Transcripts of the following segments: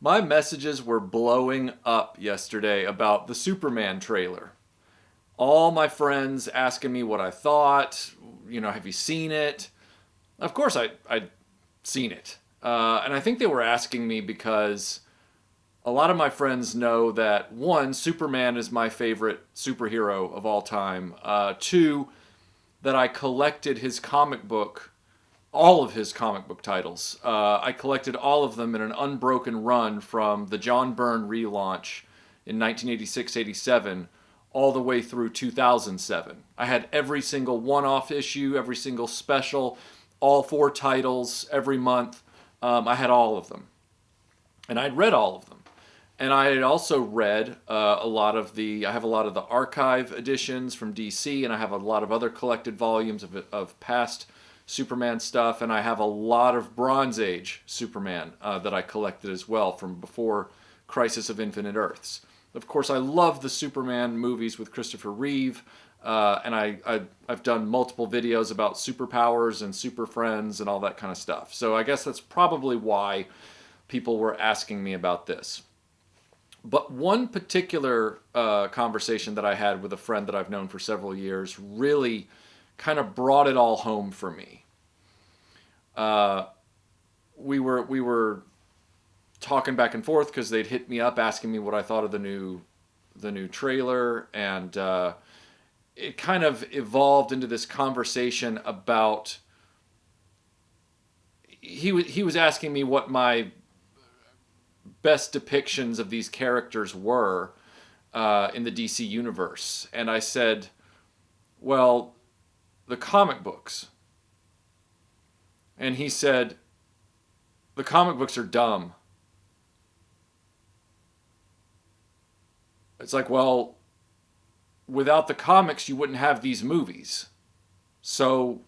My messages were blowing up yesterday about the Superman trailer. All my friends asking me what I thought. Have you seen it? Of course, I'd seen it. And I think they were asking me because a lot of my friends know that, one, Superman is my favorite superhero of all time. Two, that I collected his comic book, all of his comic book titles. I collected all of them in an unbroken run from the John Byrne relaunch in 1986-87 all the way through 2007. I had every single one-off issue, every single special, all four titles every month. I had all of them. And I'd read all of them. And I had also read I have a lot of the archive editions from DC, and I have a lot of other collected volumes of past Superman stuff, and I have a lot of Bronze Age Superman that I collected as well from before Crisis of Infinite Earths. Of course, I love the Superman movies with Christopher Reeve, and I've done multiple videos about superpowers and super friends and all that kind of stuff. So I guess that's probably why people were asking me about this. But one particular conversation that I had with a friend that I've known for several years really kind of brought it all home for me. We were talking back and forth because they'd hit me up asking me what I thought of the new trailer, and it kind of evolved into this conversation about he was asking me what my best depictions of these characters were in the DC universe, and I said, well, the comic books. And he said, the comic books are dumb. It's like, well, without the comics, you wouldn't have these movies. So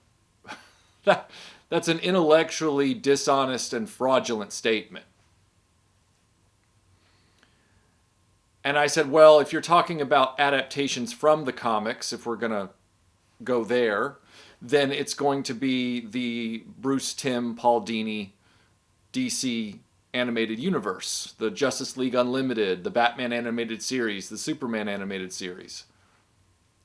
that's an intellectually dishonest and fraudulent statement. And I said, well, if you're talking about adaptations from the comics, if we're going to go there, then it's going to be the Bruce Timm, Paul Dini DC animated universe, the Justice League Unlimited, the Batman animated series, the Superman animated series.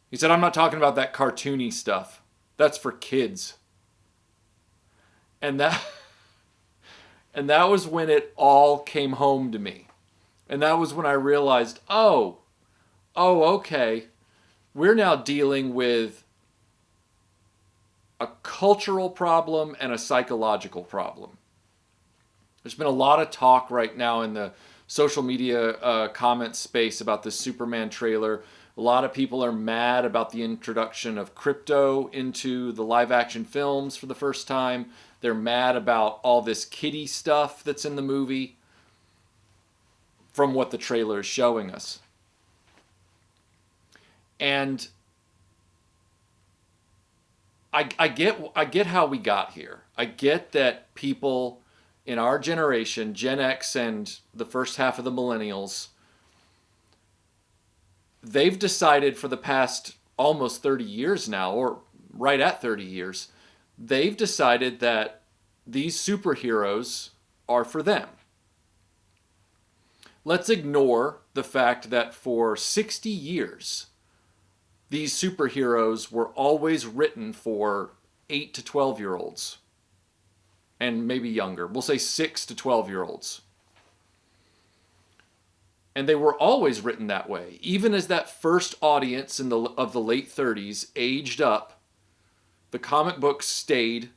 He said, I'm not talking about that cartoony stuff. That's for kids. And that was when it all came home to me. And that was when I realized, oh, okay. We're now dealing with a cultural problem and a psychological problem. There's been a lot of talk right now in the social media comment space about this Superman trailer. A lot of people are mad about the introduction of crypto into the live action films for the first time. They're mad about all this kiddie stuff that's in the movie from what the trailer is showing us. And I get how we got here. I get that people in our generation, Gen X and the first half of the millennials, they've decided for the past almost 30 years now, or right at 30 years, they've decided that these superheroes are for them. Let's ignore the fact that for 60 years, these superheroes were always written for 8 to 12-year-olds. And maybe younger. We'll say 6 to 12-year-olds. And they were always written that way. Even as that first audience of the late 30s aged up, the comic books stayed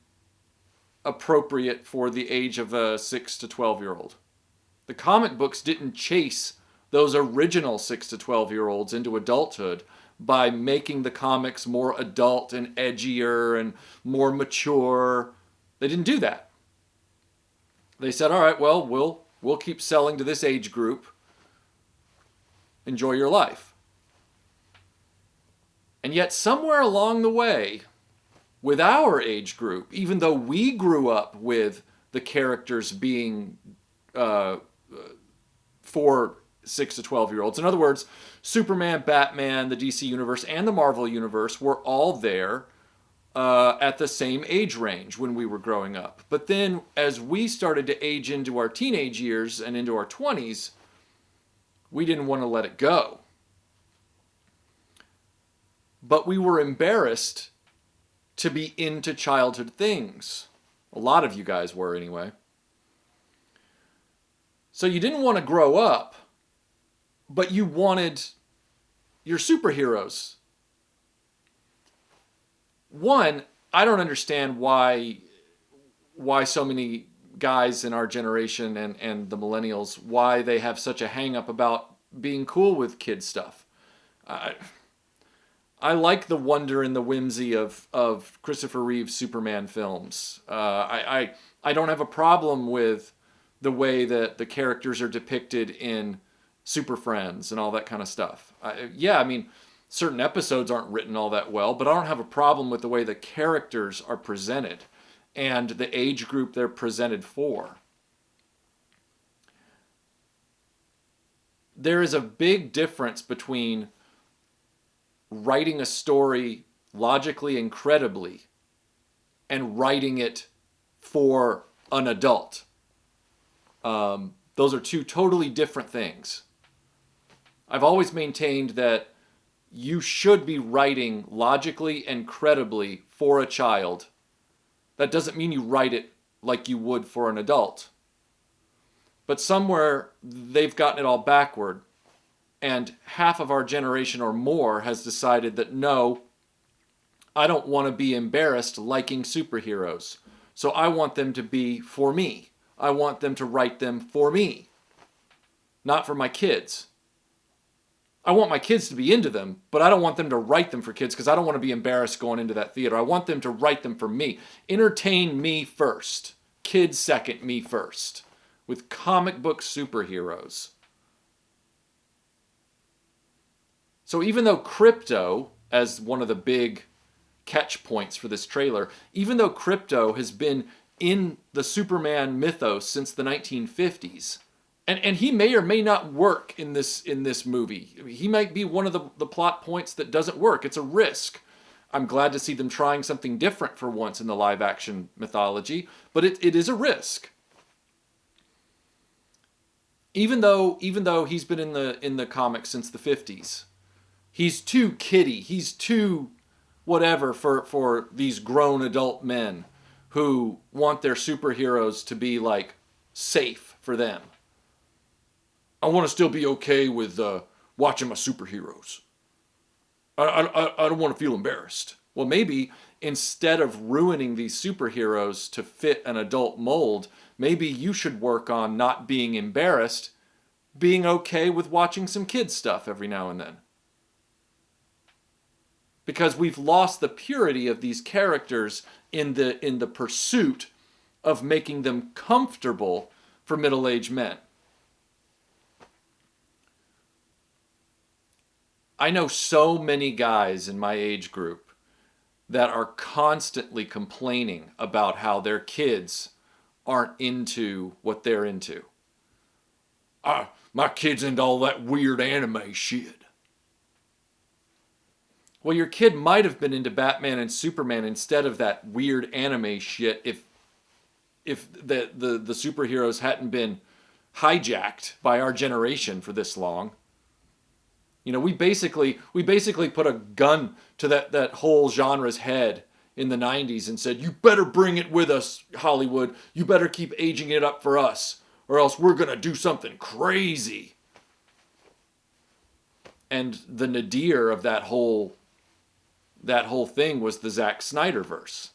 appropriate for the age of a 6 to 12-year-old. The comic books didn't chase those original 6 to 12-year-olds into adulthood by making the comics more adult and edgier and more mature. They didn't do that. They said, all right, well, we'll keep selling to this age group. Enjoy your life. And yet somewhere along the way, with our age group, even though we grew up with the characters being for 6 to 12-year-olds. In other words, Superman, Batman, the DC Universe, and the Marvel Universe were all there at the same age range when we were growing up. But then as we started to age into our teenage years and into our 20s, we didn't want to let it go. But we were embarrassed to be into childhood things. A lot of you guys were anyway. So you didn't want to grow up, but you wanted your superheroes. One, I don't understand why so many guys in our generation and the millennials, why they have such a hang up about being cool with kid stuff. I like the wonder and the whimsy of Christopher Reeve's Superman films. I don't have a problem with the way that the characters are depicted in Super Friends and all that kind of stuff. I mean, certain episodes aren't written all that well, but I don't have a problem with the way the characters are presented and the age group they're presented for. There is a big difference between writing a story logically and credibly and writing it for an adult. Those are two totally different things. I've always maintained that you should be writing logically and credibly for a child. That doesn't mean you write it like you would for an adult. But somewhere they've gotten it all backward. And half of our generation or more has decided that no, I don't want to be embarrassed liking superheroes. So I want them to be for me. I want them to write them for me, not for my kids. I want my kids to be into them, but I don't want them to write them for kids because I don't want to be embarrassed going into that theater. I want them to write them for me. Entertain me first. Kids second, me first. With comic book superheroes. So even though Crypto, as one of the big catch points for this trailer, even though Crypto has been in the Superman mythos since the 1950s, and he may or may not work in this movie. He might be one of the plot points that doesn't work. It's a risk. I'm glad to see them trying something different for once in the live action mythology, but it is a risk. Even though he's been in the comics since the 50s. He's too kiddie. He's too whatever for these grown adult men who want their superheroes to be like safe for them. I want to still be okay with watching my superheroes. I don't want to feel embarrassed. Well, maybe instead of ruining these superheroes to fit an adult mold, maybe you should work on not being embarrassed, being okay with watching some kids stuff every now and then. Because we've lost the purity of these characters in the pursuit of making them comfortable for middle-aged men. I know so many guys in my age group that are constantly complaining about how their kids aren't into what they're into. My kid's into all that weird anime shit. Well, your kid might have been into Batman and Superman instead of that weird anime shit if the superheroes hadn't been hijacked by our generation for this long. You know, we basically put a gun to that whole genre's head in the 90s and said, you better bring it with us, Hollywood. You better keep aging it up for us, or else we're going to do something crazy. And the nadir of that whole thing was the Zack Snyder verse.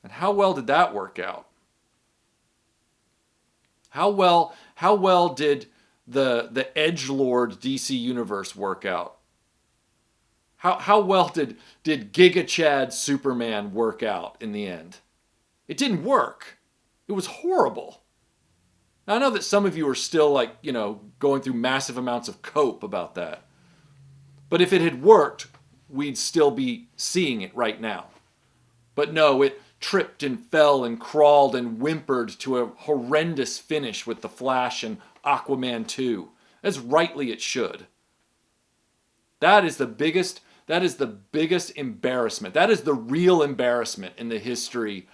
And how well did that work out? How well did the edgelord DC universe work out? How well did Giga Chad Superman work out in the end? It didn't work. It was horrible. Now, I know that some of you are still going through massive amounts of cope about that. But if it had worked, we'd still be seeing it right now. But no, it tripped and fell and crawled and whimpered to a horrendous finish with The Flash and Aquaman 2, as rightly it should. That is the biggest That is the biggest embarrassment. That is the real embarrassment in the history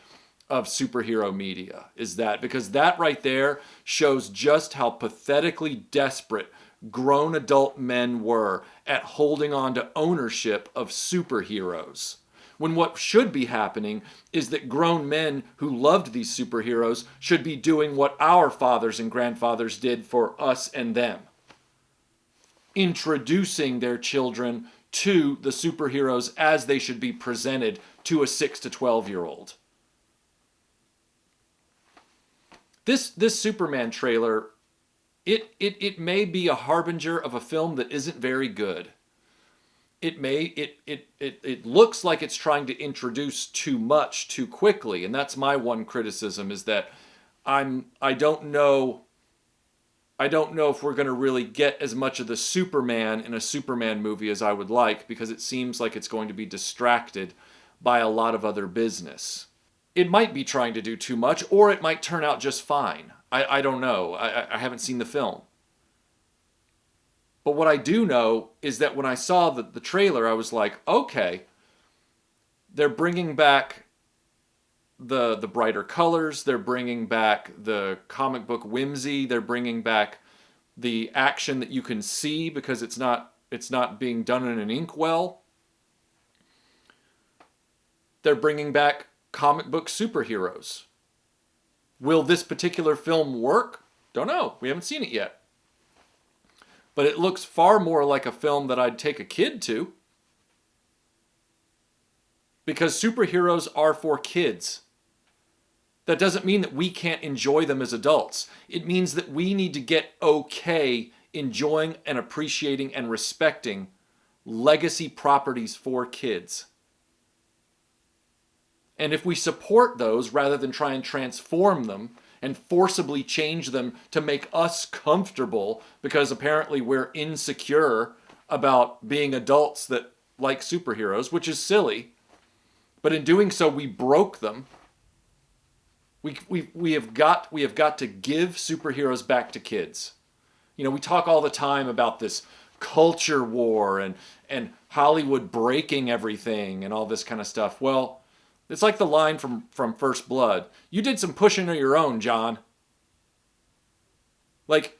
of superhero media, is that, because that right there shows just how pathetically desperate grown adult men were at holding on to ownership of superheroes. When what should be happening is that grown men who loved these superheroes should be doing what our fathers and grandfathers did for us and them. Introducing their children to the superheroes as they should be presented to a 6 to 12-year-old. This Superman trailer, it may be a harbinger of a film that isn't very good. It looks like it's trying to introduce too much too quickly, and that's my one criticism, is that I don't know if we're going to really get as much of the Superman in a Superman movie as I would like, because it seems like it's going to be distracted by a lot of other business. It might be trying to do too much, or it might turn out just fine. I don't know. I haven't seen the film. But what I do know is that when I saw the trailer, I was like, okay, they're bringing back the brighter colors. They're bringing back the comic book whimsy. They're bringing back the action that you can see because it's not being done in an inkwell. They're bringing back comic book superheroes. Will this particular film work? Don't know. We haven't seen it yet. But it looks far more like a film that I'd take a kid to. Because superheroes are for kids. That doesn't mean that we can't enjoy them as adults. It means that we need to get okay enjoying and appreciating and respecting legacy properties for kids. And if we support those rather than try and transform them and forcibly change them to make us comfortable because apparently we're insecure about being adults that like superheroes, which is silly, but in doing so we broke them. We have got to give superheroes back to kids. You know, we talk all the time about this culture war and Hollywood breaking everything and all this kind of stuff. Well, it's like the line from First Blood. You did some pushing of your own, John. Like,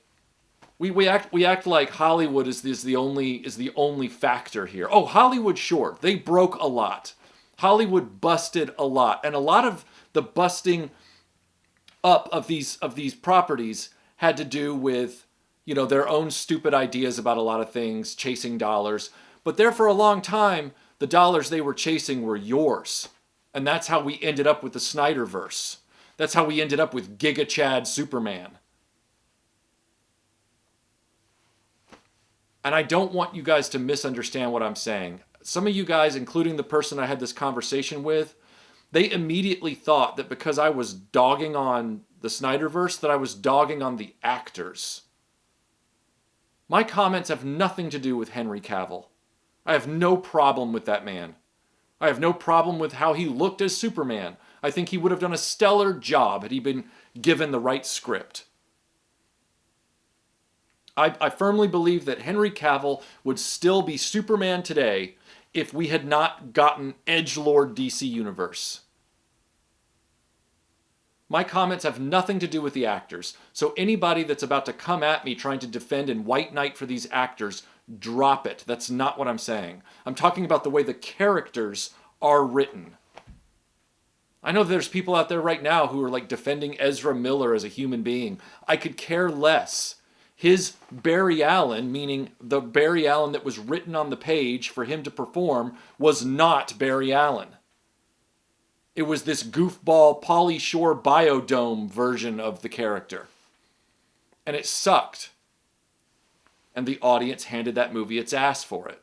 we act like Hollywood is the only factor here. Oh, Hollywood, sure, they broke a lot. Hollywood busted a lot, and a lot of the busting up of these properties had to do with, you know, their own stupid ideas about a lot of things, chasing dollars. But there for a long time, the dollars they were chasing were yours. And that's how we ended up with the Snyderverse. That's how we ended up with Giga Chad Superman. And I don't want you guys to misunderstand what I'm saying. Some of you guys, including the person I had this conversation with, they immediately thought that because I was dogging on the Snyderverse, that I was dogging on the actors. My comments have nothing to do with Henry Cavill. I have no problem with that man. I have no problem with how he looked as Superman. I think he would have done a stellar job had he been given the right script. I firmly believe that Henry Cavill would still be Superman today if we had not gotten edgelord DC Universe. My comments have nothing to do with the actors. So anybody that's about to come at me trying to defend and white knight for these actors, drop it. That's not what I'm saying. I'm talking about the way the characters are written. I know there's people out there right now who are like defending Ezra Miller as a human being. I could care less. His Barry Allen, meaning the Barry Allen that was written on the page for him to perform, was not Barry Allen. It was this goofball Pauly Shore Biodome version of the character. And it sucked. And the audience handed that movie its ass for it.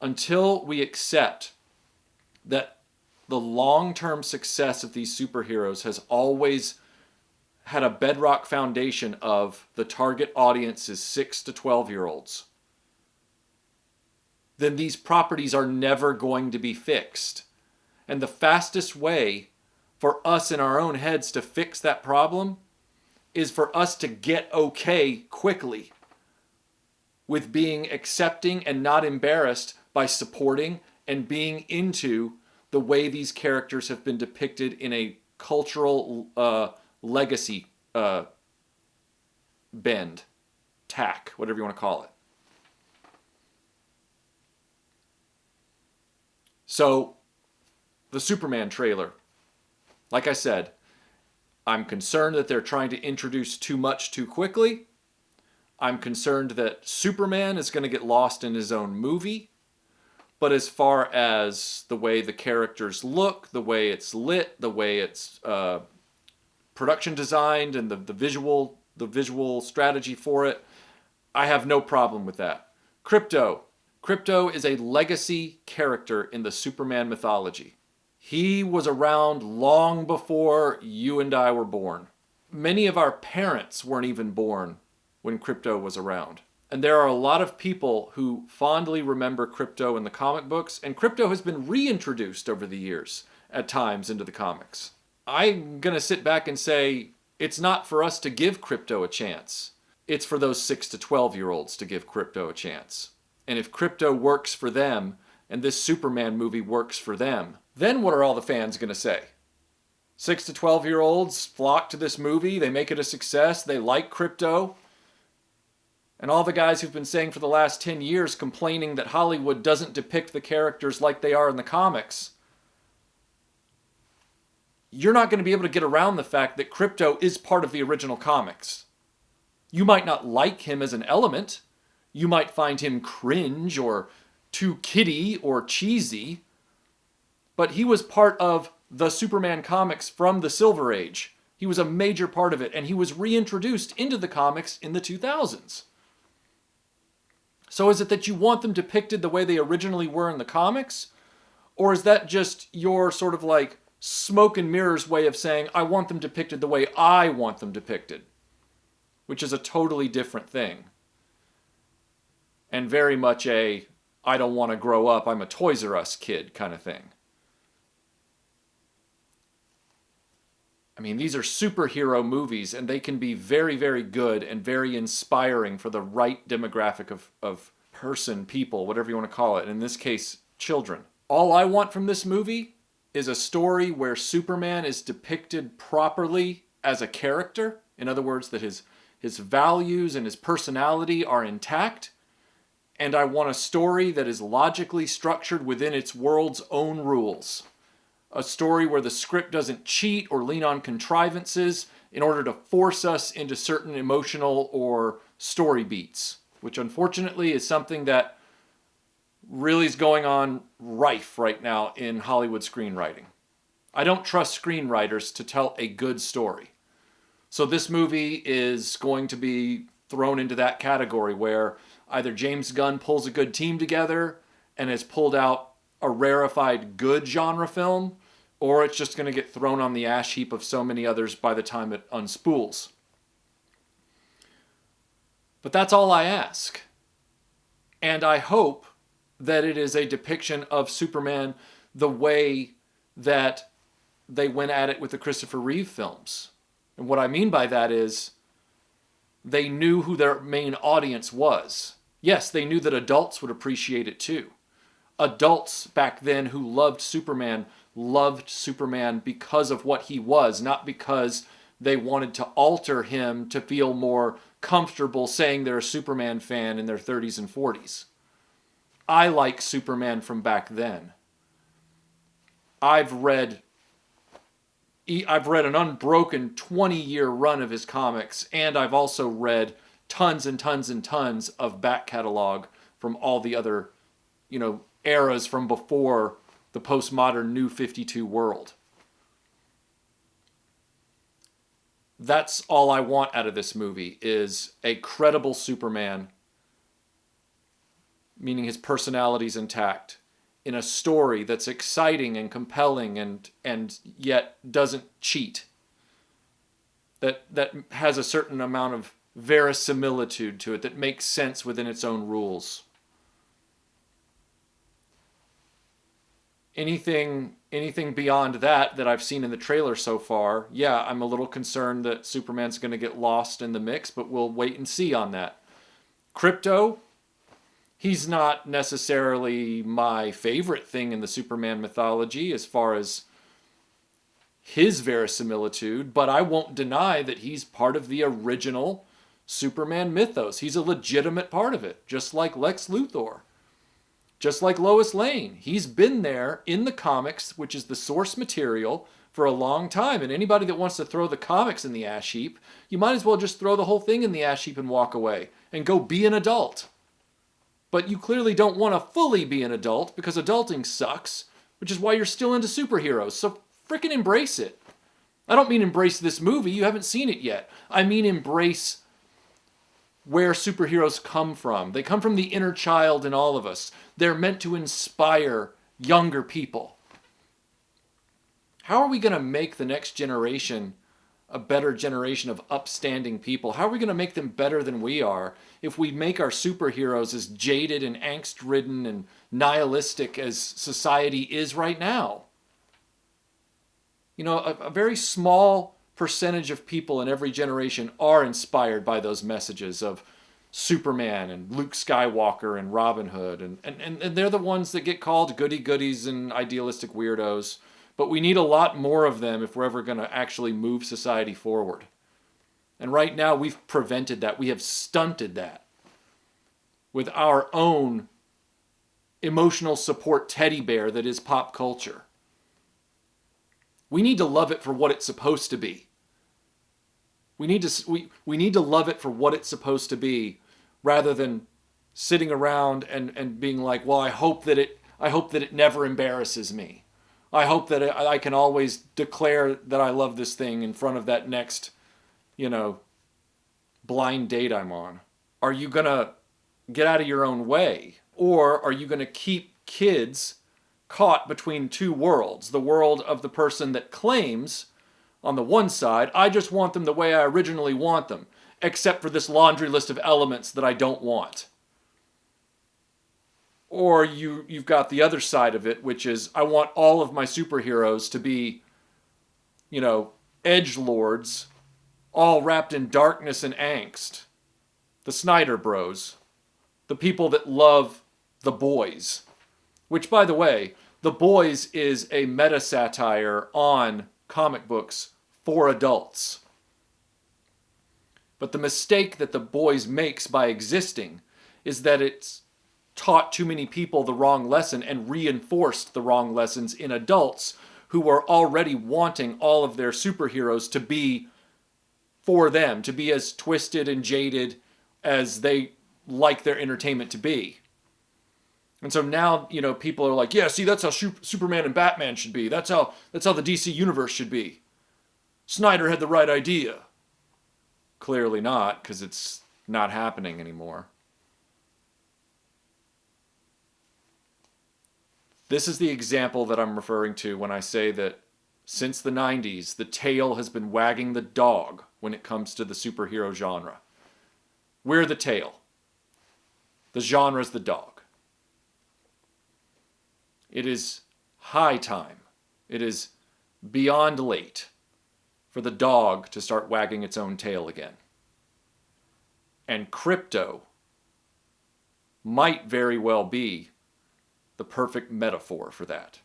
Until we accept that the long-term success of these superheroes has always had a bedrock foundation of the target audience is 6 to 12-year-olds, then these properties are never going to be fixed. And the fastest way for us in our own heads to fix that problem is for us to get okay quickly. with being accepting and not embarrassed by supporting and being into the way these characters have been depicted in a cultural legacy bend, tack, whatever you want to call it. So, the Superman trailer. Like I said, I'm concerned that they're trying to introduce too much too quickly. I'm concerned that Superman is going to get lost in his own movie. But as far as the way the characters look, the way it's lit, the way it's production designed, and the visual strategy for it, I have no problem with that. Krypto. Krypto is a legacy character in the Superman mythology. He was around long before you and I were born. Many of our parents weren't even born when Krypto was around. And there are a lot of people who fondly remember Krypto in the comic books, and Krypto has been reintroduced over the years at times into the comics. I'm going to sit back and say it's not for us to give Krypto a chance. It's for those 6 to 12-year-olds to give Krypto a chance. And if Krypto works for them, and this Superman movie works for them, then what are all the fans going to say? 6 to 12-year-olds flock to this movie, they make it a success, they like Krypto. And all the guys who've been saying for the last 10 years complaining that Hollywood doesn't depict the characters like they are in the comics, you're not going to be able to get around the fact that Krypto is part of the original comics. You might not like him as an element. You might find him cringe or too kiddie or cheesy. But he was part of the Superman comics from the Silver Age. He was a major part of it, and he was reintroduced into the comics in the 2000s. So is it that you want them depicted the way they originally were in the comics? Or is that just your sort of like smoke and mirrors way of saying, I want them depicted the way I want them depicted? Which is a totally different thing. And very much a, I don't want to grow up, I'm a Toys R Us kid kind of thing. I mean, these are superhero movies, and they can be very, very good and very inspiring for the right demographic of person, people, whatever you want to call it. In this case, children. All I want from this movie is a story where Superman is depicted properly as a character. In other words, that his values and his personality are intact. And I want a story that is logically structured within its world's own rules. A story where the script doesn't cheat or lean on contrivances in order to force us into certain emotional or story beats, which unfortunately is something that really is going on rife right now in Hollywood screenwriting. I don't trust screenwriters to tell a good story. So this movie is going to be thrown into that category where either James Gunn pulls a good team together and has pulled out a rarefied good genre film, or it's just going to get thrown on the ash heap of so many others by the time it unspools. But that's all I ask. And I hope that it is a depiction of Superman the way that they went at it with the Christopher Reeve films. And what I mean by that is they knew who their main audience was. Yes, they knew that adults would appreciate it too. Adults back then who loved Superman because of what he was, not because they wanted to alter him to feel more comfortable saying they're a Superman fan in their 30s and 40s. I like Superman from back then. I've read an unbroken 20-year run of his comics, and I've also read tons and tons and tons of back catalog from all the other, eras from before the postmodern New 52 world. That's all I want out of this movie, is a credible Superman, meaning his personality's intact, in a story that's exciting and compelling and yet doesn't cheat. That has a certain amount of verisimilitude to it, that makes sense within its own rules. Anything beyond that I've seen in the trailer so far, yeah, I'm a little concerned that Superman's going to get lost in the mix, but we'll wait and see on that. Krypto, He's not necessarily my favorite thing in the Superman mythology as far as his verisimilitude, but I won't deny that he's part of the original Superman mythos. He's a legitimate part of it, just like Lex Luthor, just like Lois Lane. He's been there in the comics, which is the source material, for a long time. And anybody that wants to throw the comics in the ash heap, you might as well just throw the whole thing in the ash heap and walk away and go be an adult. But you clearly don't want to fully be an adult because adulting sucks, which is why you're still into superheroes. So frickin' embrace it. I don't mean embrace this movie. You haven't seen it yet. I mean embrace where superheroes come from. They come from the inner child in all of us. They're meant to inspire younger people. How are we going to make the next generation a better generation of upstanding people? How are we going to make them better than we are if we make our superheroes as jaded and angst-ridden and nihilistic as society is right now? You know, a very small percentage of people in every generation are inspired by those messages of Superman and Luke Skywalker and Robin Hood. And they're the ones that get called goody-goodies and idealistic weirdos. But we need a lot more of them if we're ever going to actually move society forward. And right now we've prevented that. We have stunted that with our own emotional support teddy bear that is pop culture. We need to love it for what it's supposed to be. We need to love it for what it's supposed to be, rather than sitting around and being like, well, I hope that it never embarrasses me. I hope that I can always declare that I love this thing in front of that next, blind date I'm on. Are you going to get out of your own way? Or are you going to keep kids caught between two worlds? The world of the person that claims, on the one side, I just want them the way I originally want them, except for this laundry list of elements that I don't want. Or you've got the other side of it, which is I want all of my superheroes to be, edgelords, all wrapped in darkness and angst. The Snyder Bros. The people that love The Boys. Which, by the way, The Boys is a meta-satire on comic books for adults. But the mistake that The Boys makes by existing is that it's taught too many people the wrong lesson and reinforced the wrong lessons in adults who are already wanting all of their superheroes to be for them, to be as twisted and jaded as they like their entertainment to be. And so now, people are like, yeah, see, that's how Superman and Batman should be. That's how the DC universe should be. Snyder had the right idea. Clearly not, because it's not happening anymore. This is the example that I'm referring to when I say that since the 90s, the tail has been wagging the dog when it comes to the superhero genre. We're the tail. The genre's the dog. It is high time. It is beyond late for the dog to start wagging its own tail again. And crypto might very well be the perfect metaphor for that.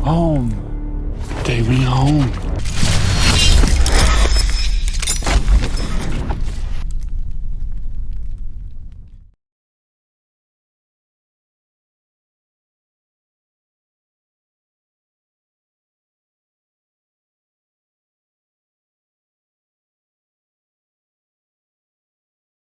Home. Take me home.